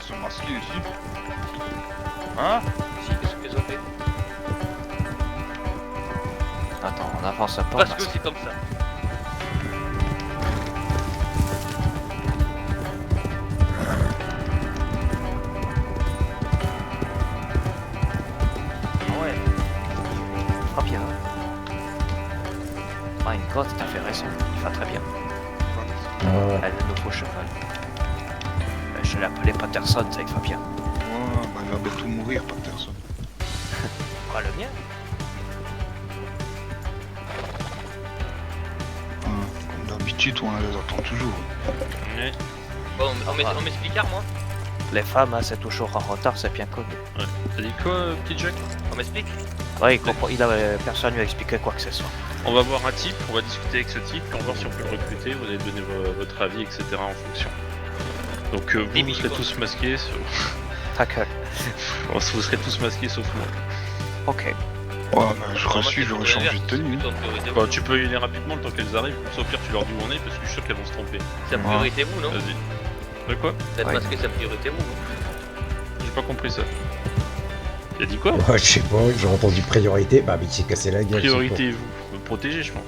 sont masqués ici. Hein? Si, qu'est-ce qu'ils ont fait? Attends, on avance pas. Parce que c'est comme ça. Ah ouais. Pas bien. My God, t'as fait raison. Il va très bien. Ouais. Elle est le nouveau cheval. Je l'ai appelé Patterson, ça il va bien. Ouais, bah il va bientôt mourir, Patterson. Quoi, le mien? Comme d'habitude, on les attend toujours. Ouais. Bon, on m'explique moi? Les femmes, hein, c'est toujours en retard, c'est bien connu. Ouais. T'as dit quoi, petit Jack? On m'explique? Ouais, personne lui a expliqué quoi que ce soit. On va voir un type, on va discuter avec ce type, puis on va voir si on peut le recruter, vous allez donner votre avis, etc. en fonction. Donc vous serez tous masqués, Ta gueule. vous serez tous masqués sauf moi. Ok. Ouais, bah je reçus, j'aurais changé de tenue. Bah, tu peux y aller rapidement le temps qu'elles arrivent, comme ça au pire tu leur dis où on est, parce que je suis sûr qu'elles vont se tromper. C'est la priorité vous, non? Vas-y. De quoi? Peut-être Ouais. parce que c'est la priorité vous, non? J'ai pas compris ça. Il a dit quoi? Ouais, je sais pas, j'ai entendu priorité, bah mais il s'est cassé la gueule. Priorité vous, me protéger je pense.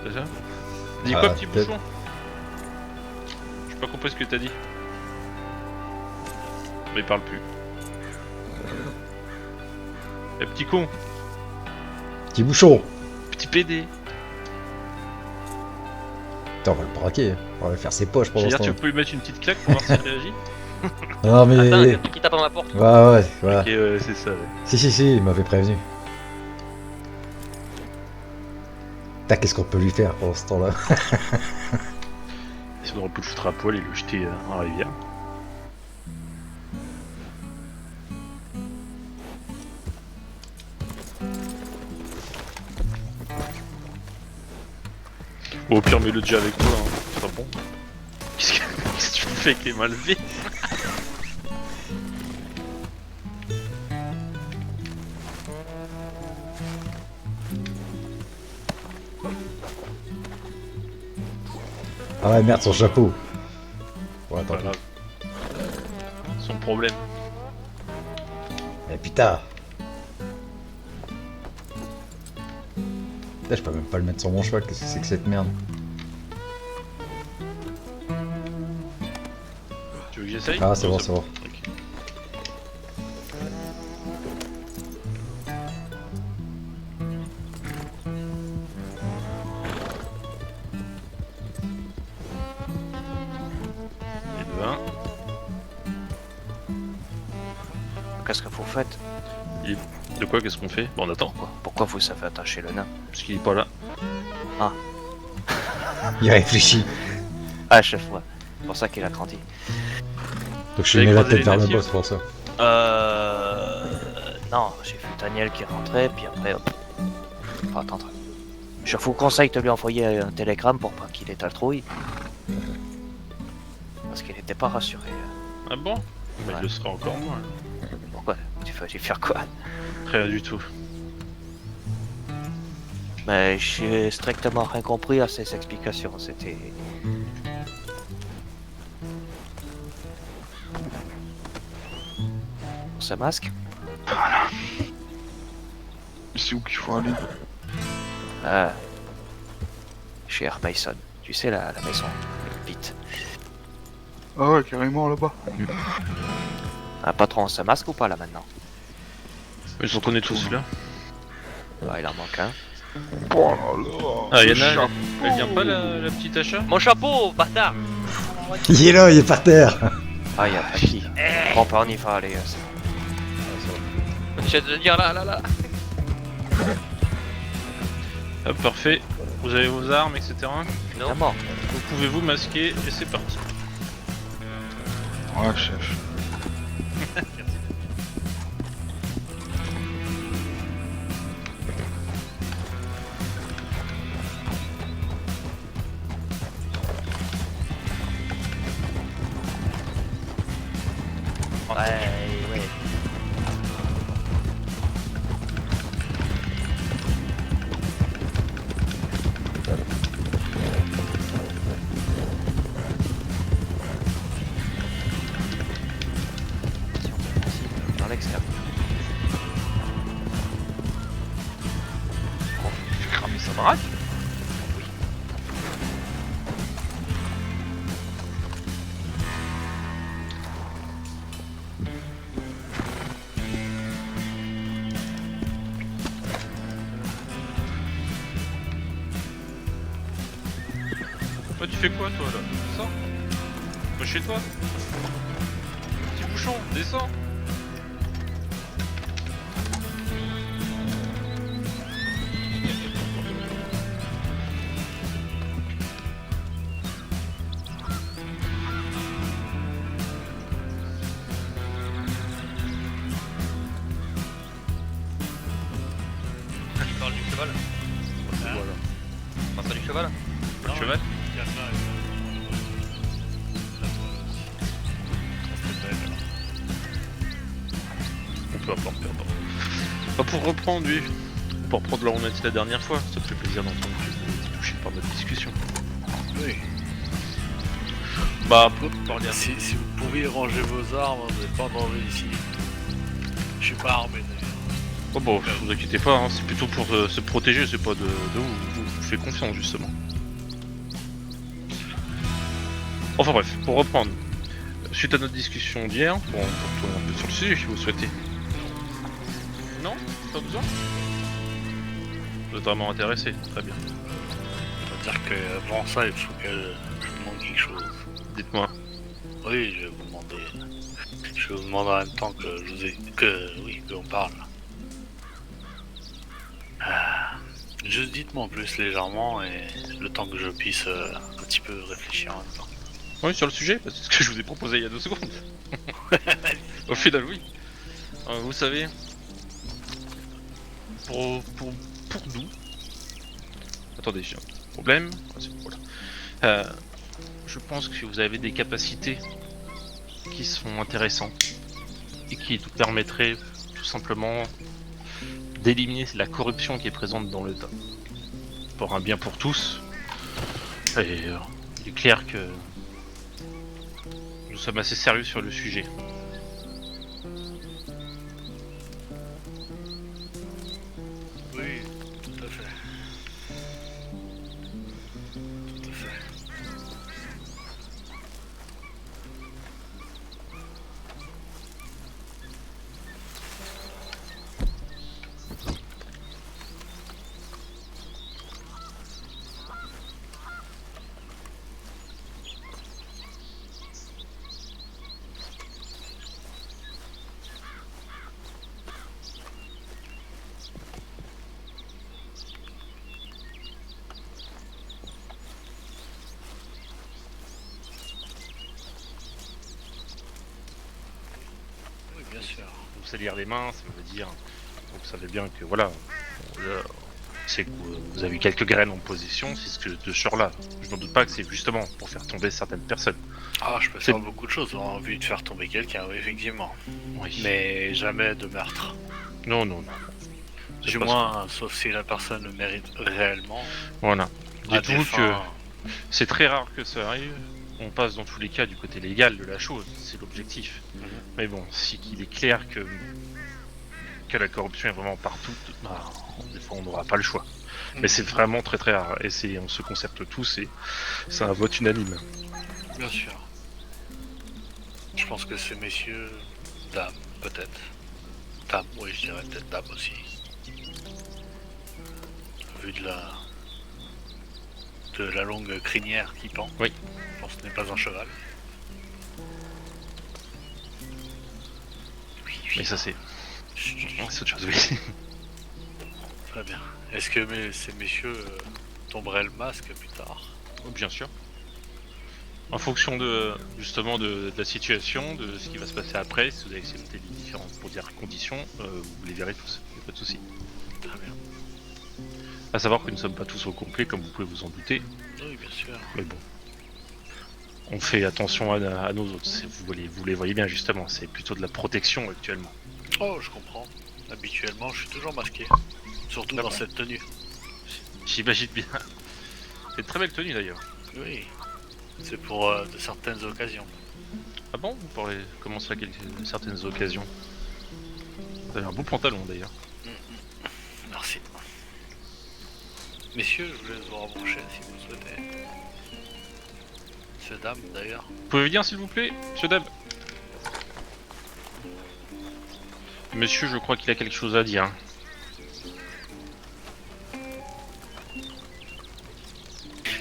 C'est ça? Dis Ah, quoi petit peut-être. bouchon? J'ai pas compris ce que t'as dit. Mais il parle plus. Eh petit con, Petit bouchon. petit PD. Putain, on va le braquer. On va faire ses poches pendant ce C'est-à-dire temps. tu peux lui mettre une petite claque pour voir s'il réagit? Non mais... Attends, il y a Ouais, quelqu'un qui tape à ma porte. ouais, voilà. Ok ouais c'est ça ouais. Si, il m'avait prévenu. Putain, qu'est-ce qu'on peut lui faire pendant ce temps-là? Si on aurait pu le foutre à poil et le jeter dans la rivière. Bon, au pire mets-le déjà avec toi, hein. Ce sera bon. Qu'est-ce que tu fais avec les mains levées? Ah ouais, merde, son chapeau. Ouais, attends. Pas grave. Son problème. Eh putain. Putain, je peux même pas le mettre sur mon cheval, qu'est-ce que c'est que cette merde? Tu veux que j'essaye? Ah, c'est Non, bon, c'est bon. Ok. Et de 1. Qu'est-ce que vous faites? De quoi? Qu'est-ce qu'on fait? Bon, on attend. Pourquoi vous savez attacher le nain? Parce qu'il est pas là. Il réfléchit. Ah, chef, ouais. C'est pour ça qu'il a grandi. Donc je T'as lui mets la écrasé tête vers les le natifs? boss pour ça. Non, j'ai vu Daniel qui rentrait, puis après, hop. Faut attendre. Je vous conseille de lui envoyer un télégramme pour pas qu'il ait altrouille. Parce qu'il n'était pas rassuré. Ah bon? Bah, Ouais. il le sera encore moins. Pourquoi? Tu veux lui faire quoi? Rien du tout. Mais j'ai strictement rien compris à ses explications. C'était... Ce masque? C'est où qu'il faut aller? Chez Air Mason. Tu sais, la maison. Vite. Ah ouais, carrément là-bas. Un patron, ce masque ou pas là maintenant? Mais je reconnais tous celui-là. Bah, il en manque un. Oh là là. Ah, ce Yana, chapeau. elle vient pas la petite achat? Mon chapeau, bâtard! Il est là, il est par terre. Ah, il y a pas qui. Bon, bah, on y va, allez. J'essaie de le dire là. Hop, parfait. Vous avez vos armes, etc. Non. Évidemment. Vous pouvez vous masquer et c'est parti. Ouais, chef. Ouais. Baraque. Toi tu fais quoi toi là? Descends. Va chez toi. Petit bouchon, descends. Il parle du cheval. Voilà. Enfin, du cheval. Le cheval. On peut apporter, pardon. Bah, pour reprendre, lui. Pour reprendre là où on a dit la dernière fois, ça te fait plaisir d'entendre que vous avez été touché par notre discussion. Oui. Bah, pour parler à Si vous pouviez ranger vos armes, vous n'êtes pas en danger ici. Je suis pas armé d'ailleurs. Oh bon, vous inquiétez pas, hein, c'est plutôt pour se protéger, c'est pas de vous. Je vous fais confiance justement. Enfin bref, pour reprendre. Suite à notre discussion d'hier, bon, on peut retourner un peu sur le sujet si vous souhaitez. Non? Pas besoin? Vous êtes vraiment intéressé, très bien. On va dire que avant ça, il faut que je vous demande quelque chose. Dites-moi. Oui, je vais vous demander. Je vais vous demander en même temps que je vous ai. qu'on parle. Juste dites-moi en plus légèrement et le temps que je puisse un petit peu réfléchir en même temps. Oui, sur le sujet, parce que c'est ce que je vous ai proposé il y a 2 secondes. Au final, oui. Vous savez, pour nous... Attendez, j'ai un petit problème. Ah, c'est bon, voilà. Je pense que vous avez des capacités qui sont intéressantes et qui nous permettraient tout simplement d'éliminer la corruption qui est présente dans l'État. Pour un bien pour tous. Et il est clair que nous sommes assez sérieux sur le sujet. Oui, tout à fait. Tout à fait. Oui, bien sûr. Vous salir les mains, ça veut dire... Vous savez bien que voilà... c'est que vous avez quelques graines en position, c'est ce que de ce genre-là. Je n'en doute pas que c'est justement pour faire tomber certaines personnes. Ah, je peux faire beaucoup de choses en vue de faire tomber quelqu'un, oui, effectivement. Oui. Mais jamais de meurtre. Non, non, non. C'est Du pas moins, sauf si la personne le mérite réellement. Voilà. à Dites-vous des que fins- c'est très rare que ça arrive. On passe dans tous les cas du côté légal de la chose, c'est l'objectif. Mais bon, si il est clair que la corruption est vraiment partout, bah, des fois on n'aura pas le choix. Mais c'est vraiment très très rare. Et on se concerte tous et c'est un vote unanime. Bien sûr. Je pense que ces messieurs, dames, peut-être. Dames, oui, je dirais peut-être dames aussi. Vu de la longue crinière qui pend. Oui. Je pense que ce n'est pas un cheval. Oui, oui. Mais ça c'est Chut, chut, chut. autre chose, oui. Très bien. Est-ce que ces messieurs tomberaient le masque plus tard? Bien sûr. En fonction de justement de la situation, de ce qui va se passer après, si vous avez accepté les différentes pour dire conditions, vous les verrez tous, il n'y a pas de souci. Très bien. À savoir que nous ne sommes pas tous au complet, comme vous pouvez vous en douter, Oui, bien sûr. mais bon. On fait attention à nos autres, vous les voyez bien justement, c'est plutôt de la protection actuellement. Oh, je comprends. Habituellement, je suis toujours masqué. Surtout dans D'accord. cette tenue. J'imagine bien. C'est une très belle tenue d'ailleurs. Oui. C'est pour de certaines occasions. Ah bon? Vous pourrez commencer à certaines occasions. Vous avez un beau pantalon d'ailleurs. Merci. Messieurs, je vous laisse vous rapprocher si vous le souhaitez. Monsieur, dame, d'ailleurs. Vous pouvez venir s'il vous plaît, monsieur Dab? Monsieur, je crois qu'il a quelque chose à dire.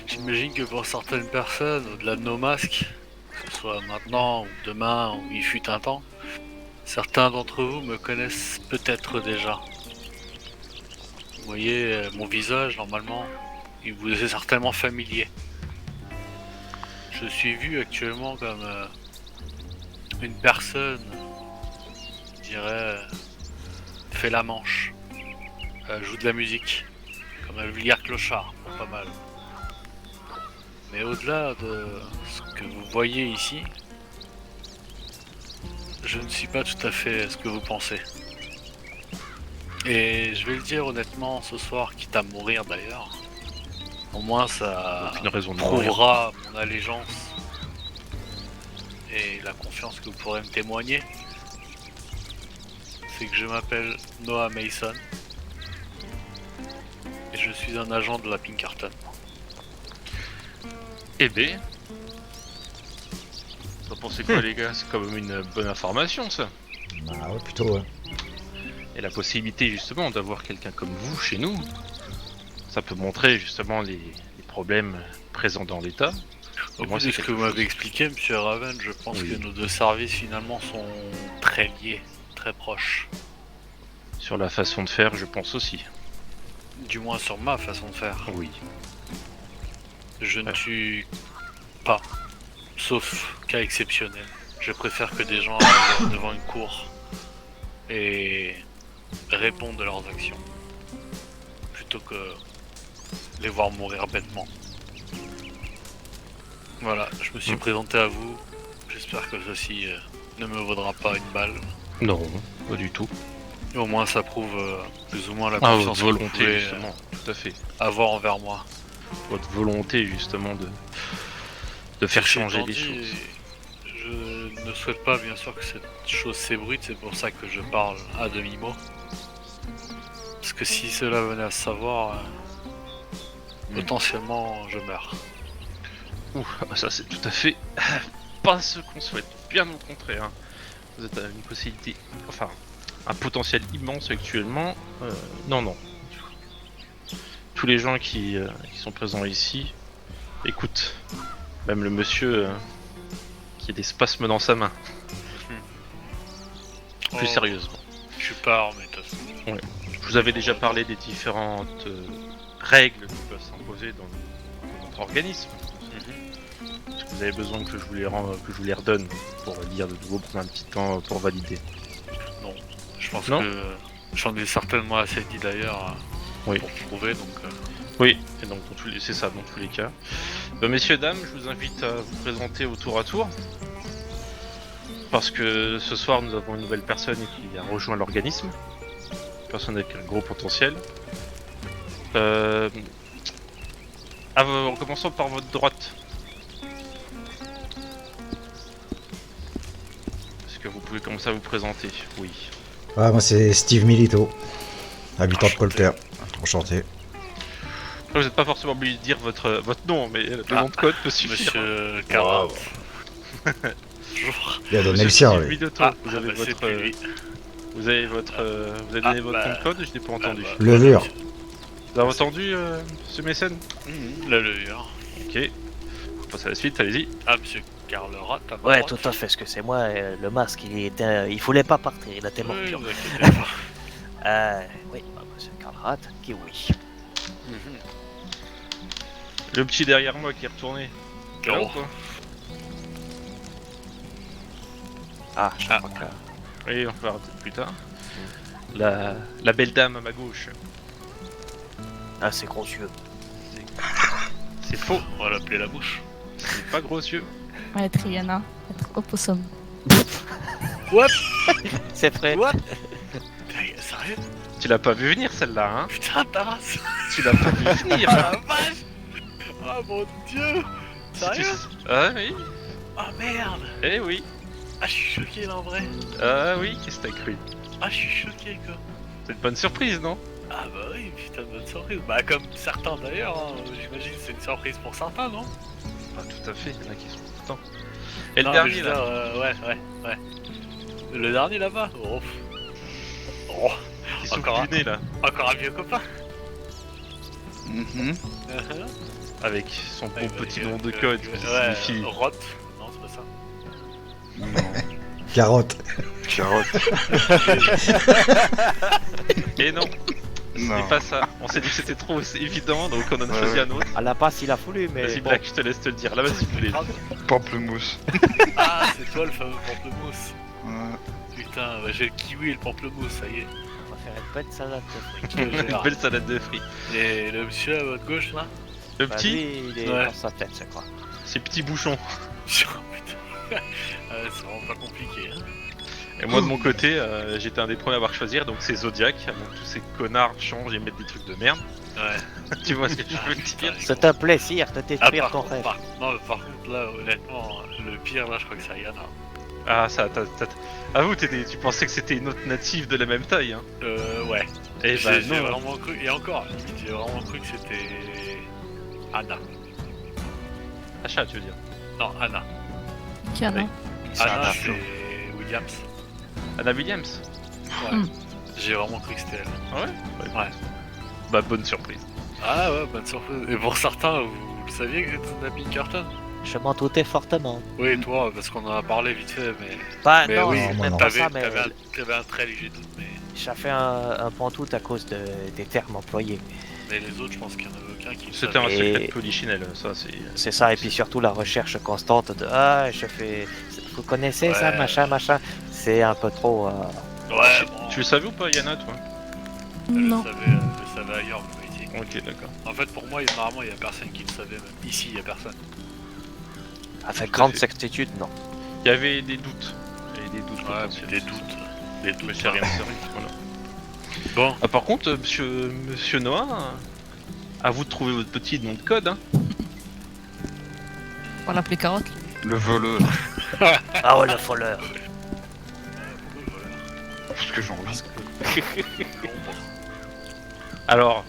J'imagine que pour certaines personnes, au-delà de nos masques, que ce soit maintenant ou demain ou il fut un temps, certains d'entre vous me connaissent peut-être déjà. Vous voyez mon visage, normalement, il vous est certainement familier. Je suis vu actuellement comme une personne, je dirais, fait la manche, joue de la musique, comme un vulgaire clochard, pas mal. Mais au-delà de ce que vous voyez ici, je ne suis pas tout à fait ce que vous pensez. Et je vais le dire honnêtement ce soir, quitte à mourir d'ailleurs. Au moins ça Aucune raison de mourir. prouvera mon allégeance et la confiance que vous pourrez me témoigner. C'est que je m'appelle Noah Mason et je suis un agent de la Pinkerton. Eh ben... Vous en pensez quoi les gars? C'est quand même une bonne information ça. Bah ouais, plutôt, ouais. Et la possibilité justement d'avoir quelqu'un comme vous chez nous, ça peut montrer justement les problèmes présents dans l'État. Au moi, bout c'est de ce que quelque vous m'avez chose. expliqué, monsieur Raven, je pense Oui. que nos deux services finalement sont très liés, très proches. Sur la façon de faire, je pense aussi. Du moins sur ma façon de faire. Oui. Je ne tue pas, sauf cas exceptionnel. Je préfère que des gens arrivent devant une cour et répondent de leurs actions, plutôt que les voir mourir bêtement. Voilà, je me suis présenté à vous. J'espère que ceci ne me vaudra pas une balle. Non, pas du tout. Au moins ça prouve plus ou moins la Ah, confiance votre que vous volonté pouvez justement, tout à fait. avoir envers moi. Votre volonté justement de faire Ceci changer étant les dit, choses. Je ne souhaite pas bien sûr que cette chose s'ébruite, c'est pour ça que je parle à demi-mot. Parce que si cela venait à se savoir, potentiellement je meurs. Ouh, ça c'est tout à fait pas ce qu'on souhaite, bien au contraire. Hein. Vous êtes à une possibilité, enfin, un potentiel immense actuellement. Non. Tous les gens qui sont présents ici, écoute, même le monsieur qui a des spasmes dans sa main, plus Oh, sérieusement. Je suis pas armé de toute façon. Je vous avais déjà parlé des différentes règles qui peuvent s'imposer dans notre organisme. Est-ce que vous avez besoin que je vous les redonne pour lire de nouveau, prendre un petit temps pour valider? Je pense Non. que j'en ai certainement assez dit d'ailleurs Oui. pour prouver, donc Oui, et donc c'est ça dans tous les cas. Messieurs, dames, je vous invite à vous présenter au tour à tour. Parce que ce soir nous avons une nouvelle personne qui a rejoint l'organisme. Personne avec un gros potentiel. En commençant par votre droite. Est-ce que vous pouvez commencer à vous présenter? Oui. Ah, moi c'est Steve Milito, habitant de Colter. Enchanté. Vous n'êtes pas forcément obligé de dire votre nom, mais le nom de code peut suffire. monsieur Carrat. Wow. Bonjour. Il a donné le Monsieur sien, Steve lui. Milito, vous avez c'est votre, plus lui. vous avez donné votre nom de code, je n'ai pas entendu. bah, Levure. Vous avez entendu, monsieur Mécène? La levure. Ok. On passe à la suite, allez-y. Ah, monsieur Carlerat, t'as Ouais, tout à fait, parce que c'est moi, le masque, il voulait pas partir, il a tellement Oui, peur. vous inquiétez pas. Oui, bah, monsieur Karlrat, qui oui. Le petit derrière moi qui est retourné. Oh. Là ou quoi? Ah, je Ah. crois que... Oui, on verra peut-être plus tard. La belle dame à ma gauche. Ah, c'est gros yeux. C'est faux, On va l'appeler la bouche. c'est pas gros yeux. Ouais, Triana, être opossum. C'est vrai. What? Sérieux? Tu l'as pas vu venir celle-là, hein? Putain, ta race. Tu l'as pas vu venir. Ah la vache. Oh mon dieu. Sérieux? Ah oui, Ah merde. eh oui. Ah, je suis choqué là en vrai. Ah oui, qu'est-ce que t'as cru? Ah, je suis choqué quoi. C'est une bonne surprise, non? Ah bah oui, putain de bonne surprise. Bah comme certains d'ailleurs, hein. J'imagine que c'est une surprise pour certains, non? Pas tout à fait, il y en a qui sont contents. Et Non, le mais dernier je veux là, dire, ouais. Le dernier là-bas. Oh. Oh. qui souffle encore du nez là, Encore un vieux copain. Mhm. avec son Ouais, beau bah, petit nom de code qui Ouais, signifie. Roth. Non, c'est pas ça. Non. Carotte. Carotte. Et non, Non. c'est pas ça. On s'est dit que c'était trop évident, donc on en a Ouais, choisi ouais. un autre. À la passe, il a voulu, mais Vas-y bon. Black, je te laisse te le dire. Là, vas-y, voulez. Pamplemousse. Ah, c'est toi le fameux pamplemousse. Ouais. Putain, bah, j'ai le kiwi et le pamplemousse, ça y est. On va faire une bonne salade de fruits. Je te Une jure. belle salade de fruits. Et le monsieur à votre gauche là? Le Bah, petit, lui, il est Ouais. dans sa tête, je crois. c'est petit bouchon. Oh, putain. C'est vraiment pas compliqué. Hein. Et moi de mon côté, j'étais un des premiers à avoir choisir, donc c'est Zodiac, avant que tous ces connards changent et mettent des trucs de merde. Ouais. Tu vois ce que je veux putain, dire? les C'est un plaisir de Ah, détruire ton rêve. non, mais par contre, là, honnêtement, le pire, là, je crois que c'est Ayana. Ah ça, avoue, tu pensais que c'était une autre native de la même taille, hein? Ouais. Et J'ai bah non. vraiment cru, et encore, limite, j'ai vraiment cru que c'était Anna. Achat, tu veux dire? Non, Anna. Qui a, non? Anna, un c'est Williams. Anna Williams? Ouais. Hmm. J'ai vraiment cru que c'était elle. Ah ouais? Ouais. Bah bonne surprise. Ah ouais, bonne surprise. Et pour certains, vous le saviez que c'était Nabby Carton? Je m'en doutais fortement. Oui, toi, parce qu'on en a parlé vite fait, mais Bah Mais non, oui, c'est moi même non. pas t'avais ça, mais un très léger doute, mais j'ai fait un pantoute à cause des termes employés. les autres, je pense qu'il y en avait aucun qui le C'était savait. un Et- secret de polichinelle, ça c'est... C'est ça, et puis surtout la recherche constante de ah, je fais. Vous connaissez ça, Ouais. machin. C'est un peu trop. Ouais, bon, Tu le savais ou pas, Yana, toi? Non. je le savais ailleurs, vous m'avez dit. Ok, d'accord. En fait, pour moi, normalement, il y a personne qui le savait, même. Ici, il y a personne. Avec Tout à grande fait. certitude, non. Il y avait des doutes. Il y avait des doutes Ouais, potentiels. mais des doutes. Des Mais doutes. c'est rien de sérieux, voilà. Bon, Ah, par contre, monsieur Noah, à vous de trouver votre petit nom de code, hein. On va l'appeler carotte. Le voleur. Ah ouais, le voleur. Parce que j'ai envie. Alors,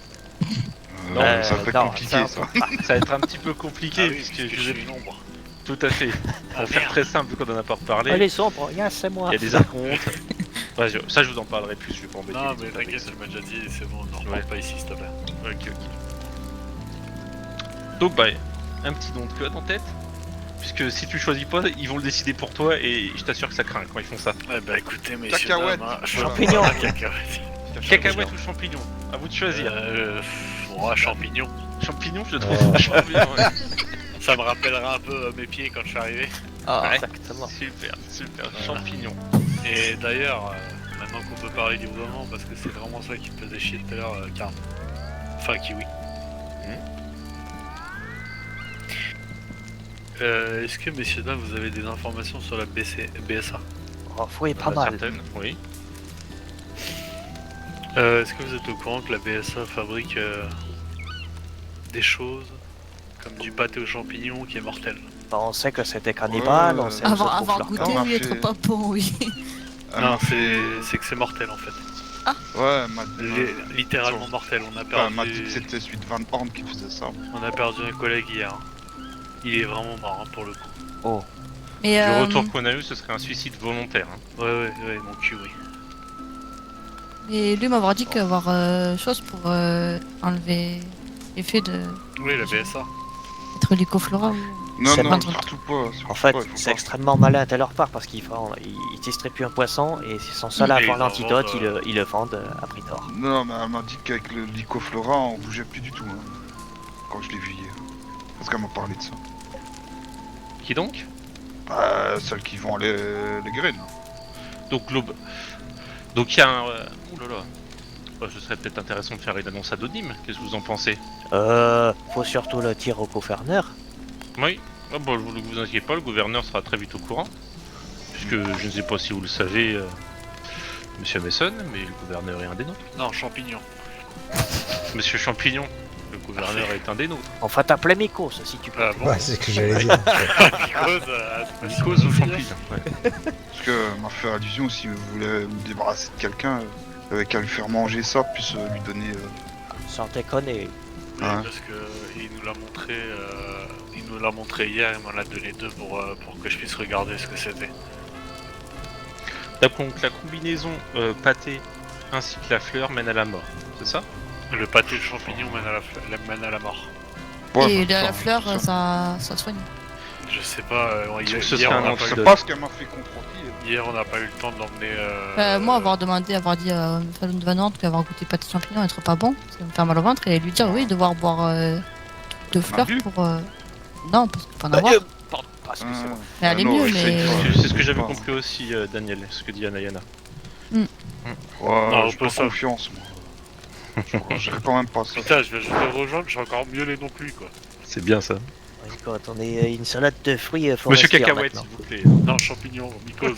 Non, mais ça va être compliqué, ça. ça va être un petit peu compliqué, Ah oui, puisque puisque je je vous ai... suis une ombre. Tout à fait. Ah, Pour faire merde. très simple, quand on n'a pas reparlé, Elle est sombre, yes, c'est moi. il y a des archontes. Ouais, ça, je vous en parlerai plus, je vais pas embêter. Non, les mais autres avec t'inquiète, ça. je m'as déjà dit, c'est bon, on n'en Ouais. reparle pas ici, s'il te plaît. Ok. Donc, bah, un petit nom de code en tête. Puisque si tu choisis pas, ils vont le décider pour toi et je t'assure que ça craint quand ils font ça. Ouais, bah écoutez, messieurs, Cacahuète. dames, hein, Champignon. Ah, cacahuète. Cacahuète ou champignon? À vous de choisir. Champignon. Champignon, je le trouve champignon, ouais. Ça me rappellera un peu mes pieds quand je suis arrivé. Ah, Ouais. exactement. Super, super. Voilà. Champignon. Et d'ailleurs, maintenant qu'on peut parler librement, parce que c'est vraiment ça qui me faisait chier tout à l'heure, Carme. Enfin, Kiwi. Est-ce que, messieurs, dames, vous avez des informations sur la BSA? Oh, oui, pas mal. Certaines, oui. Est-ce que vous êtes au courant que la BSA fabrique des choses comme du pâté aux champignons qui est mortel? Bah, on sait que c'était cannibale, Ouais, on sait Avoir, que avoir leur goûté, on a oui, être fait- pas bon, oui. Non, c'est que c'est mortel en fait. Ouais, m'a Littéralement mortel. On a m'a dit que perdu, c'était celui de Van Horn qui faisait ça. on a perdu un collègue hier. Hein. Il est vraiment mort hein, pour le coup. Oh, Mais Le retour qu'on a eu, ce serait un suicide volontaire. Hein. Ouais, mon cul, oui. et lui m'avoir dit qu'avoir chose pour enlever l'effet de Oui, la BSA. être lycoflora. Non, C'est non, pas- surtout pas. surtout en fait, pas, il faut c'est pas. extrêmement malin de leur part parce qu'ils ils distribuent un poisson et s'ils sont seuls à Mais avoir ils en l'antidote, vendent, ils le vendent à prix d'or. Non, mais elle m'a dit qu'avec le Lycoflora, on bougeait plus du tout. Hein, quand je l'ai vu hier. Parce qu'elle m'a parlé de ça. Qui donc? Bah, celles qui vont aller les graines. Donc, donc il y a un... Ouh là là. Bah, ce serait peut-être intéressant de faire une annonce anonyme. Qu'est-ce que vous en pensez? Faut surtout le dire au gouverneur. Oui. Ah, bon, ne vous inquiétez pas, le gouverneur sera très vite au courant. Puisque je ne sais pas si vous le savez, Monsieur Mason, mais le gouverneur est un des nôtres. Non, champignon. Monsieur Champignon, le gouverneur est un des nôtres. On va t'appeler Mikos si tu peux. Ah bon. Ouais, c'est ce que j'allais dire. Mycose ou Champignon, ouais. Parce que m'a fait allusion, si vous voulez vous débarrasser de quelqu'un, T'avais qu'à lui faire manger ça, puis lui donner... Sans déconner. Oui, Hein. parce que il nous l'a montré hier, il m'en a donné 2 pour que je puisse regarder ce que c'était. Donc la combinaison pâté ainsi que la fleur mène à la mort, c'est ça? Le pâté de champignon mène à la mort. Ouais, Et bah, la fleur, c'est ça. ça soigne. Je sais pas, Donc ce hier, serait on un n'a pas Je eu- sais pas ce qu'elle m'a fait comprendre. hier on n'a pas eu le temps de l'emmener. Moi, avoir dit à Fallon de Vanante qu'avoir goûté pâté de champignons être pas bon, ça me fait mal au ventre, et lui dire oui, devoir boire 2 fleurs bu pour. Non, parce qu'il faut en avoir. Pardon, excusez-moi. Mais elle est non, mieux, je sais mais. que- C'est ce que j'avais pas. compris aussi, Daniel, ce que dit Anayana. Ouais, Non, j'ai pas pas ça. confiance, moi. J'irai quand même pas ça. Putain, je vais le rejoindre, je suis encore mieux les non plus quoi. C'est bien ça. Quand on est une salade de fruits Monsieur forestiers Cacahuète, maintenant. s'il vous plaît. Non, champignons, mycose.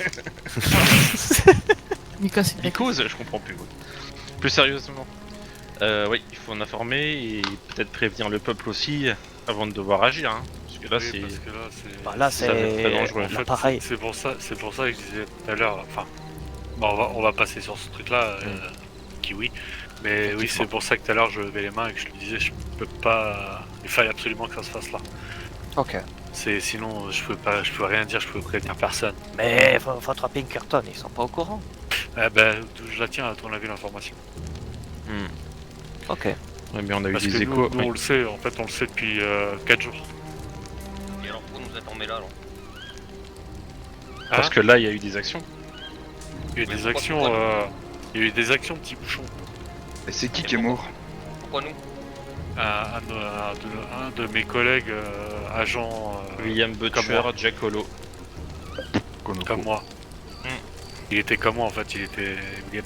Nico, c'est Mycose, je comprends plus. Ouais. Plus sérieusement, oui, il faut en informer et peut-être prévenir le peuple aussi avant de devoir agir. Hein, parce que là, Oui, c'est. parce que là, c'est. Bah, là, ça va être très dangereux. En fait, pareil. c'est pour ça que je disais tout à l'heure. Enfin, bon, on va passer sur ce truc-là, kiwi. Mais oui, c'est pour ça que tout à l'heure je levais les mains et que je lui disais, je peux pas. Il fallait absolument que ça se fasse là. Ok. Sinon, je peux rien dire, je peux prévenir personne. Mais votre Pinkerton, ils sont pas au courant. Eh ben, je la tiens à ton avis l'information. Ok. Ouais, mais on a eu Parce des que échos. nous, on le sait. En fait, on le sait depuis 4 jours. Et alors pourquoi nous informer là alors? Parce que là, il y a eu des actions. Il y a eu Mais des pourquoi- actions. pourquoi Il y a eu des actions, petit bouchon. Et c'est qui est mort? Pourquoi nous? Un de mes collègues agents William Butcher, moi. Jack Hollow. Konoko. comme moi. Il était comme moi en fait, il était Il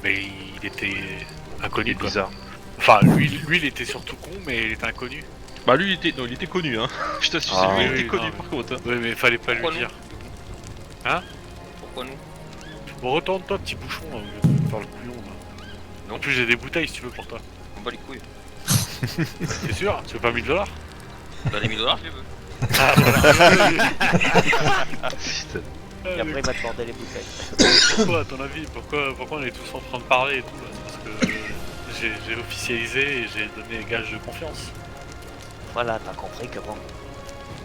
inconnu est quoi. bizarre. Enfin lui il était surtout con mais il était inconnu. Bah lui, il était connu, hein. Je t'assure, Ah, c'est lui, il oui, était connu non, par contre. Hein. Oui mais fallait pas Pourquoi lui nous dire. Pourquoi nous? Bon retourne-toi petit bouchon là, au lieu de faire le couillon là. Non. En plus j'ai des bouteilles si tu veux pour toi. On bat les couilles. C'est sûr? Tu veux pas 1000 $? Dans les 1000 $, je les veux. Ah voilà. Et après, il va te border les bouteilles. Pourquoi à ton avis? Pourquoi on est tous en train de parler et tout là? C'est parce que j'ai officialisé et j'ai donné gage de confiance. Voilà, t'as compris que bon.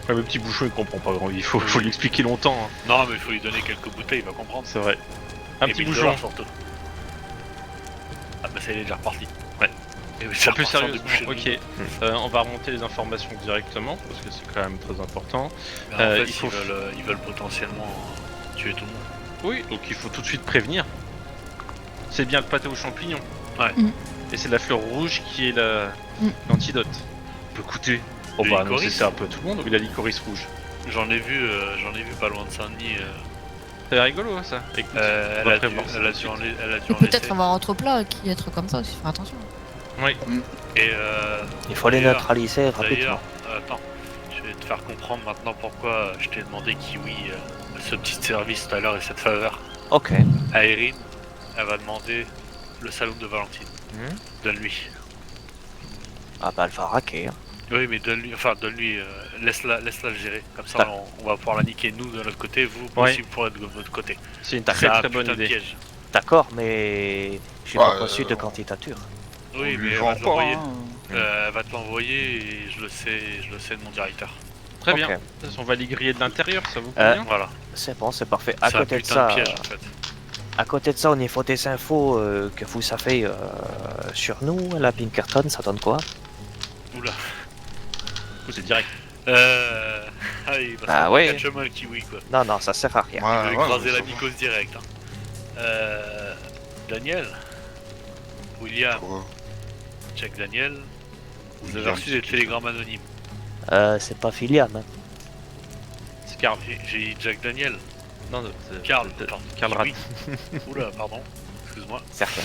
Ouais, le petit bouchon, il comprend pas grand. Il faut lui expliquer longtemps. Hein. Non mais il faut lui donner quelques bouteilles, il va comprendre. C'est vrai. Un Et petit 1000 bouchon. $ surtout. Ah bah ça il est déjà reparti. Ouais. Et oui, Plus reparti en sérieusement, débouché de ok. On va remonter les informations directement parce que c'est quand même très important. Mais en fait, il faut- ils veulent potentiellement tuer tout le monde. Oui, donc il faut tout de suite prévenir. C'est bien le pâté aux champignons. Ouais. Mhm. Et c'est la fleur rouge qui est l'antidote. Écoutez, oh Le bah non, licorice. c'est un peu tout le monde. Oui, la licorice rouge. J'en ai vu pas loin de Saint-Denis. C'est rigolo hein, ça. Écoute, on Elle va a dû prévoir ça tout de suite. Ou peut-être avoir autre plat qui être comme ça aussi, faire attention. Oui. Et Il faut les D'ailleurs- neutraliser rapidement. d'ailleurs, attends, je vais te faire comprendre maintenant pourquoi je t'ai demandé Kiwi ce petit service tout à l'heure et cette faveur. Ok. À Erin, elle va demander le salon de Valentine. Mhm. Donne-lui. Ah bah, elle va raquer. Hein. Oui, mais donne-lui, laisse-la le gérer. Comme ça, D'accord. on va pouvoir la niquer nous de notre côté, vous Ouais. aussi vous pourrez être de votre côté. C'est une C'est très un très bonne putain de idée. piège. D'accord, mais j'ai Bah, pas reçu de candidature. Oui, mais lui elle vend va te pas, l'envoyer. hein. Elle va te l'envoyer et je le sais de mon directeur. Très Ok. bien. On va les griller de l'intérieur, ça vous Euh, convient Voilà. C'est bon, c'est parfait. À C'est un côté de putain ça, de piège en fait. à côté de ça, au niveau des infos que vous savez sur nous, la Pinkerton, ça donne quoi? Oula. C'est direct. Ah oui, parce Ah que ouais. quatre chemins le kiwi quoi. Non, non, ça sert à rien. Il Ouais, veut ouais, écraser ça la va. mycose direct. Hein. Daniel, William, Quoi? Jack Daniel, vous avez William, reçu c'est des qui, télégrammes anonymes. C'est pas Filiam. Hein. C'est Carl. J'ai dit Jack Daniel, Non, non, Karl, c'est- pardon. Karl Oui. Oula, pardon, excuse-moi. Certain.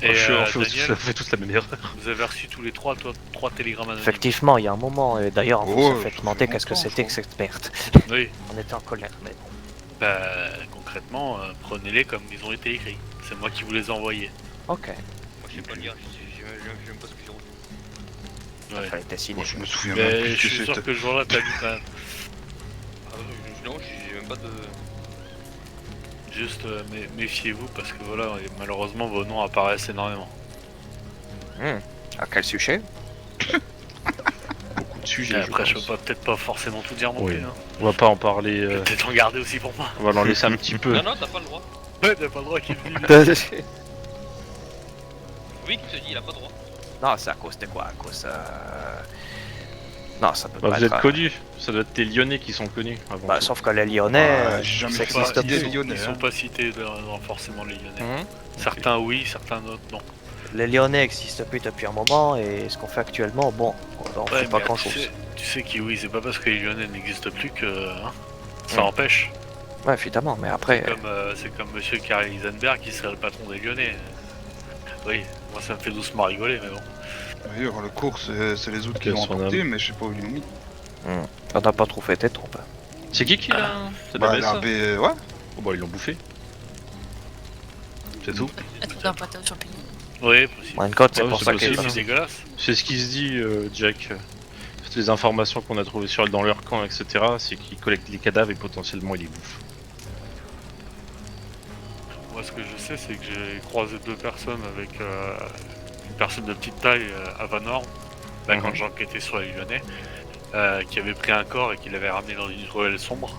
Et on fait Daniel, tous la même erreur. vous avez reçu tous les trois télégrammes anonymes. Effectivement, il y a un moment, d'ailleurs, on Oh, vous a fait ça demander fait qu'est-ce que longtemps, c'était je que cette merde. Oui, On était en colère, mais bon. bah concrètement, prenez-les comme ils ont été écrits. C'est moi qui vous les ai envoyés. Ok, Moi je sais pas lire, j'ai même pas ce que j'ai reçu. Ouais. ça a été signé. Moi, je me souviens même Mais plus je ce que suis sûr c'était. que ce jour-là, t'as lu quand même. Ah non, j'ai même pas de... Juste méfiez-vous parce que voilà, malheureusement vos noms apparaissent énormément. À quel sujet? Beaucoup de sujets. Et après, je pense. peux peut-être pas forcément tout dire non Oui. plus. Hein. On va pas en parler. Peut-être en garder aussi pour moi. On va l'en laisser un petit peu. Non, non, t'as pas le droit. Ouais, t'as pas le droit qu'il me dise. Oui, tu te dis, il a pas le droit. Non, c'est à cause de quoi? À cause. Non, ça peut Bah, pas vous être. êtes connus. Ça doit être des Lyonnais qui sont connus avant. Bah, tout. sauf que les Lyonnais, J'ai jamais ça fait existe partie des plus. Lyonnais. Ils sont pas cités dans forcément les Lyonnais. Hum. Certains oui, certains autres non. Les Lyonnais n'existent plus depuis un moment et ce qu'on fait actuellement, bon, on fait pas mais grand chose. tu sais qui oui, c'est pas parce que les Lyonnais n'existent plus que ça empêche. Ouais, évidemment, mais après. C'est comme Monsieur Karl Heisenberg qui serait le patron des Lyonnais. Oui, moi ça me fait doucement rigoler, mais bon. D'ailleurs, le cours, c'est les autres qui Quel l'ont son emporté, mais je sais pas où ils l'ont mis. On n'a pas trop fait tes trompes. C'est qui l'a C'est Bah, la la BSA B, ouais. Oh, bah, ils l'ont bouffé. C'est tout. Être d'un pâté aux champignons. Oui, possible. One code, c'est Ouais, pour c'est ça possible. que. C'est dégueulasse. C'est ce qui se dit, Jack. Toutes les informations qu'on a trouvées dans leur camp, etc., c'est qu'ils collectent les cadavres et potentiellement ils les bouffent. Moi, ce que je sais, c'est que j'ai croisé deux personnes avec une personne de petite taille à Van-Horn, quand j'enquêtais sur les Lyonnais, qui avait pris un corps et qui l'avait ramené dans une ruelle sombre.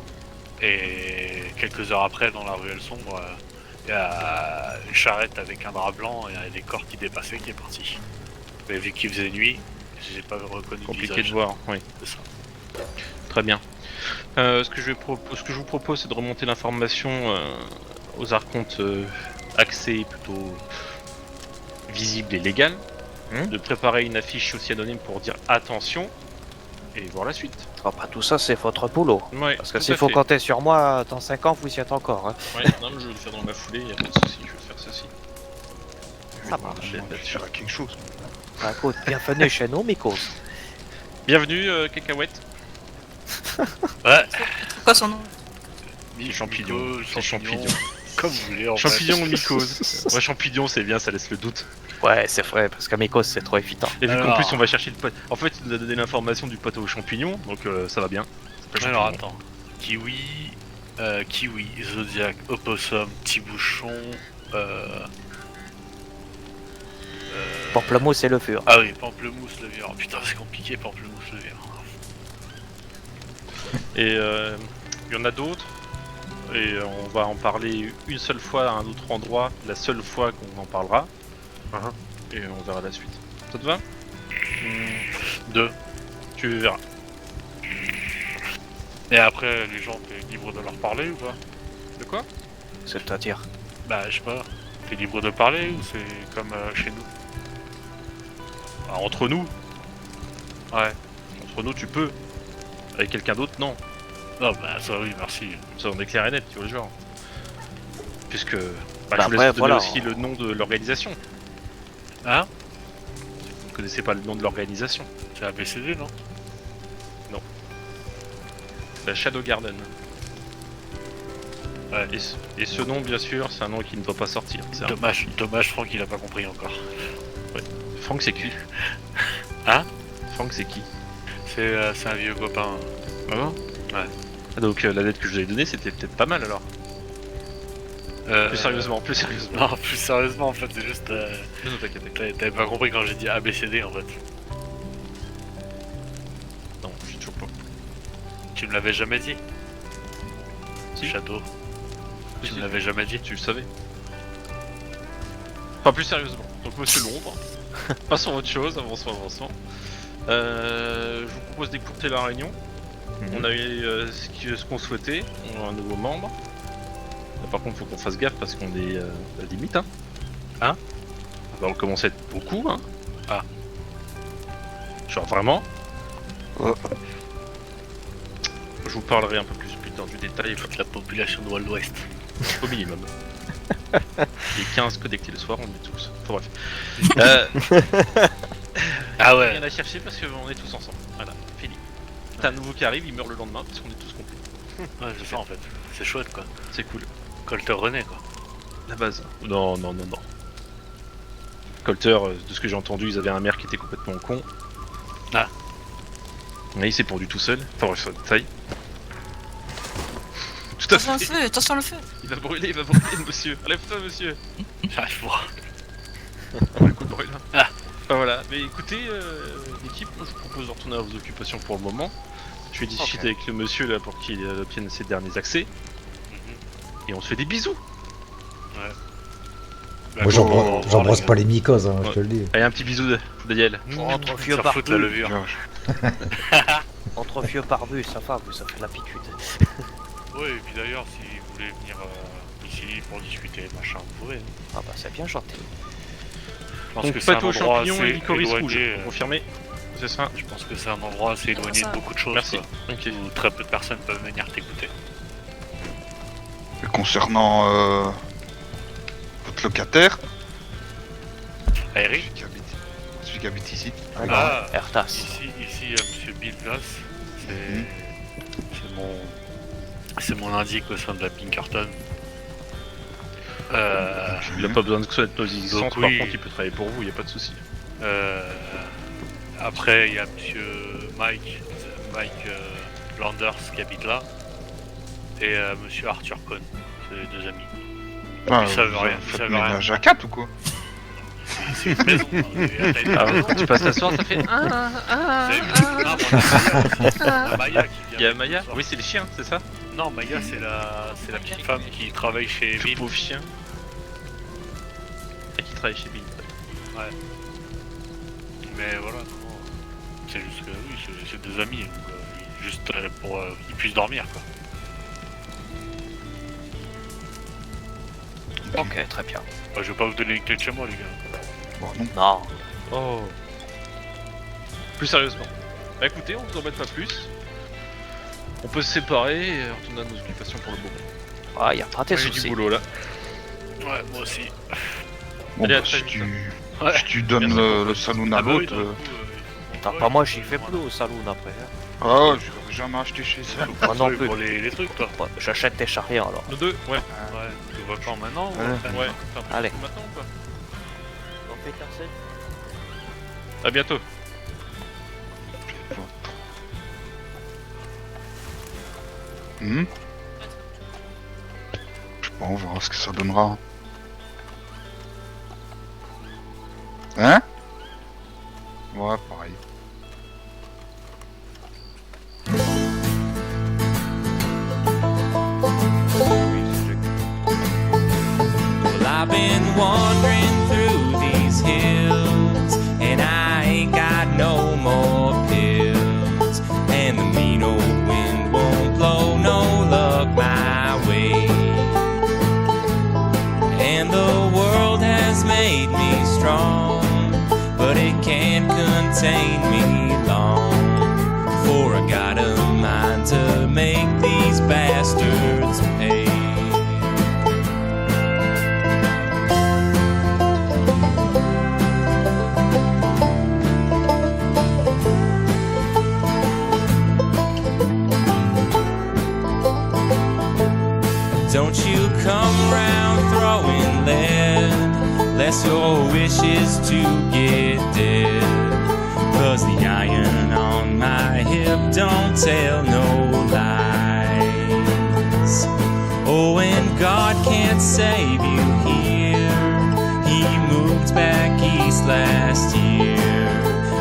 Et quelques heures après, dans la ruelle sombre, il y a une charrette avec un drap blanc et des corps qui dépassaient qui est parti. Mais vu qu'il faisait nuit, j'ai pas reconnu le Compliqué visage. de voir, oui. C'est ça. Très bien. Ce que je vous propose, c'est de remonter l'information aux archontes accès plutôt visible et légal, de préparer une affiche aussi anonyme pour dire attention, et voir la suite. Oh, bah, tout ça, c'est votre boulot. Ouais, Parce que tout s'il à faut fait. compter sur moi, dans 5 ans, vous y êtes encore. Hein. Ouais, non, mais je vais le faire dans la foulée, y'a pas de soucis, je vais faire ceci. Ça marche. Je ferai quelque chose. Bah, écoute, bienvenue chez nous, Mikos. Bienvenue, Cacahuète. Ouais, C'est quoi son nom? Les champignons. Mycose, Les champignons. Comme vous voulez en Champignons ou fait. mycose. Ouais, champignons, c'est bien, ça laisse le doute. Ouais, c'est vrai, parce que Mikos, c'est trop évident. Et vu qu'en Alors. plus, on va chercher le pote. En fait, il nous a donné l'information du pote aux champignons, donc ça va bien. C'est pas Alors champignon. attends. Kiwi, Zodiac, Opossum, Petit Bouchon. Pamplemousse et le fur. Ah oui, Pamplemousse le vieux. Oh, putain, c'est compliqué, Pamplemousse le vieux. Et il y en a d'autres. Et on va en parler une seule fois à un autre endroit, la seule fois qu'on en parlera. Et on verra la suite. Ça te va? Deux. Tu verras. Et après, les gens, t'es libre de leur parler ou pas? De quoi? C'est-à-dire. Bah, je sais pas. T'es libre de parler ou c'est comme chez nous? Ah, entre nous, Ouais. entre nous, tu peux. Avec quelqu'un d'autre, non. Non, bah, ça oui, merci. Ça, on est clair et net, tu vois le genre. Puisque. Bah, Bah, je vous laisse après, donner voilà, aussi le nom de l'organisation. Hein? Vous ne connaissez pas le nom de l'organisation? C'est ABCD, non? La Shadow Garden. Ouais. Et ce nom, bien sûr, c'est un nom qui ne doit pas sortir. C'est un- Dommage, Franck, il a pas compris encore. Franck, c'est qui? Hein? Franck, c'est qui? C'est un vieux copain. Ah bon? Ouais. Ah, donc la lettre que je vous avais donnée, c'était peut-être pas mal alors. Plus sérieusement, plus sérieusement. Non, plus sérieusement, en fait, c'est juste. Non, t'inquiète. T'avais pas compris quand j'ai dit ABCD, en fait. Non, je suis toujours pas. Tu me l'avais jamais dit? Si. Shadow. Tu Si, me l'avais jamais dit? Tu le savais. Enfin, plus sérieusement. Donc, Monsieur Londres. Passons à autre chose, avançons. Je vous propose d'écouter la réunion. On a eu ce qu'on souhaitait. On a un nouveau membre. Là, par contre, faut qu'on fasse gaffe parce qu'on est à la limite. Hein? Hein? On va recommencer à être beaucoup. Hein? Ah. Genre vraiment. Ouais. Je vous parlerai un peu plus dans du détail Toute la population de Wild West. au minimum. Les 15 connectés le soir, on est tous. Enfin bref. Ah Rien ouais. à chercher parce qu'on est tous ensemble. Voilà, fini. T'as un nouveau qui arrive, il meurt le lendemain parce qu'on est tous complets. Ouais, c'est ça en fait. C'est chouette quoi. C'est cool. Colter René quoi. La base. Non. Colter, de ce que j'ai entendu, ils avaient un maire qui était complètement con. Ah. Mais il s'est pendu tout seul. Enfin bref, ça y. Tout à Attention le fait. feu, attention le feu. Il va brûler, monsieur. Lève-toi, monsieur. J'arrive pas. Le coup de brûle. Ah. Enfin, voilà. Mais écoutez, l'équipe, moi, je vous propose de retourner à vos occupations pour le moment. Je vais discuter avec le monsieur là pour qu'il obtienne ses derniers accès. Et on se fait des bisous. Moi j'embrasse pas les mycoses, hein, je te le dis. Allez, un petit bisou, Daniel. Entre vieux Ça fout de la barbus, levure. entre vieux barbus, ça va, ça fait l'habitude. Oui, et puis d'ailleurs, si vous voulez venir ici pour discuter, machin, vous pouvez. Ah bah c'est bien chanté. Je pense Donc que c'est un pâte aux endroit champignons assez et licorice rouge. éloigné. Confirmé. C'est ça. Je pense que c'est un endroit assez éloigné de beaucoup de choses. Merci. quoi, Ok. Où très peu de personnes peuvent venir t'écouter. Et concernant votre locataire, Eric, celui qui habite ici. Ah, Ertas. ici, Monsieur Bill Glass, c'est mon indique au sein de la Pinkerton. Il a pas besoin de que ce soit notre licence, Donc, par oui. contre il peut travailler pour vous, y a pas de souci. Après, il y a Monsieur Mike Landers qui habite là, et Monsieur Arthur Cohn, c'est les deux amis. Ah, Ils savent vous rien, ils faites savent rien. ménage à 4 ou quoi? C'est une maison. Ah ouais, tu passes la soirée, ça fait Maya qui Il y vient. a Maya. Oui, c'est les chiens, c'est ça? Non, Maya, c'est la petite femme qui travaille chez Le Bill. pauvre chien. Et qui travaille chez Bill. Mais voilà, non, c'est juste que oui, c'est des amis, donc, juste pour qu'ils puissent dormir quoi. Ok, très bien. Je vais pas vous donner les clés de chez moi, les gars. Bon, non. Non, Oh. Plus sérieusement. Bah écoutez, on vous embête pas plus. On peut se séparer et retourner à nos occupations pour le moment. ah, y a pas tes J'ai du soucis. boulot là. Ouais, moi aussi. Bon, Allez, à bah, très si vite. tu, Ouais. si tu donnes Merci beaucoup. le saloon à Ah bah oui, l'autre. d'un coup, Attends, pas moi, j'y fais plus au saloon après. hein. Ah, je l'aurais jamais acheté chez ça. Moi non oui, plus. pour les trucs toi. Ouais, j'achète tes charrières alors. Nous deux? Ouais. Ouais, tu vois quand maintenant ou Ouais. après Ouais. Enfin, Allez. maintenant ou pas? On fait Carcel. À bientôt. Hmm. Je sais pas, on verra ce que ça donnera. Hein? Ouais, pareil. Well, I've been wandering through these hills, and I ain't got no more pills. And the mean old wind won't blow no luck my way. And the world has made me strong, but it can't contain me long. For I got a mind to make these bastards pay. Don't you come round throwing lead, lest your wish is to get dead. 'Cause the iron on my hip don't tell no lies. Oh, and God can't save you here. He moved back east last year.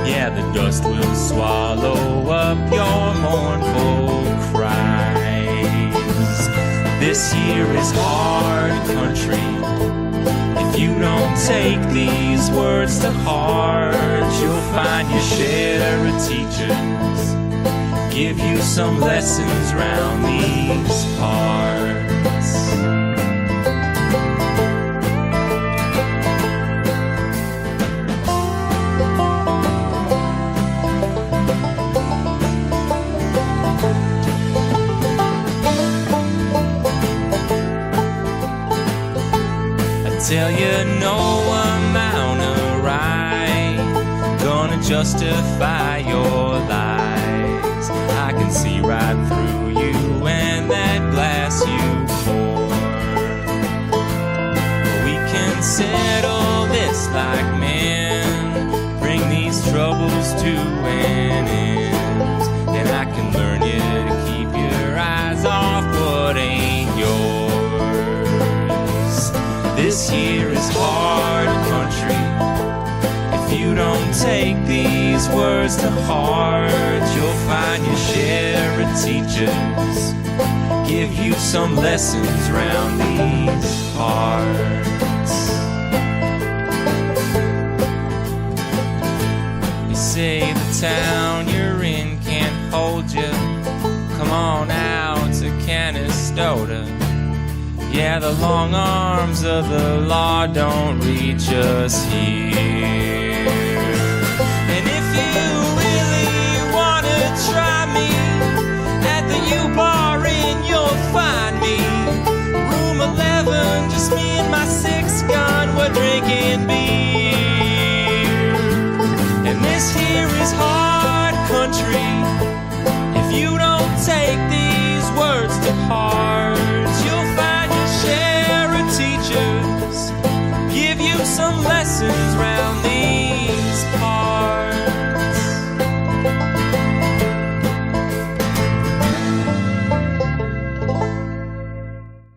Yeah, the dust will swallow up your mournful cries. This here is hard country. If you don't take these words to heart, you'll find your share of teachers give you some lessons round these parts. Tell you no amount of right gonna justify your lies. I can see right through you and that glass you pour. We can settle this like men, bring these troubles to an end. And I can learn you to keep your eyes off what ain't This here is hard country. If you don't take these words to heart, you'll find your share of teachers give you some lessons round these parts. You say the town you're in can't hold you. Come on out to Canastota. Yeah, the long arms of the law don't reach us here. And if you really wanna try me, at the U-Bar Inn you'll find me. Room 11, just me and my 6-gun, we're drinking beer. And this here is hard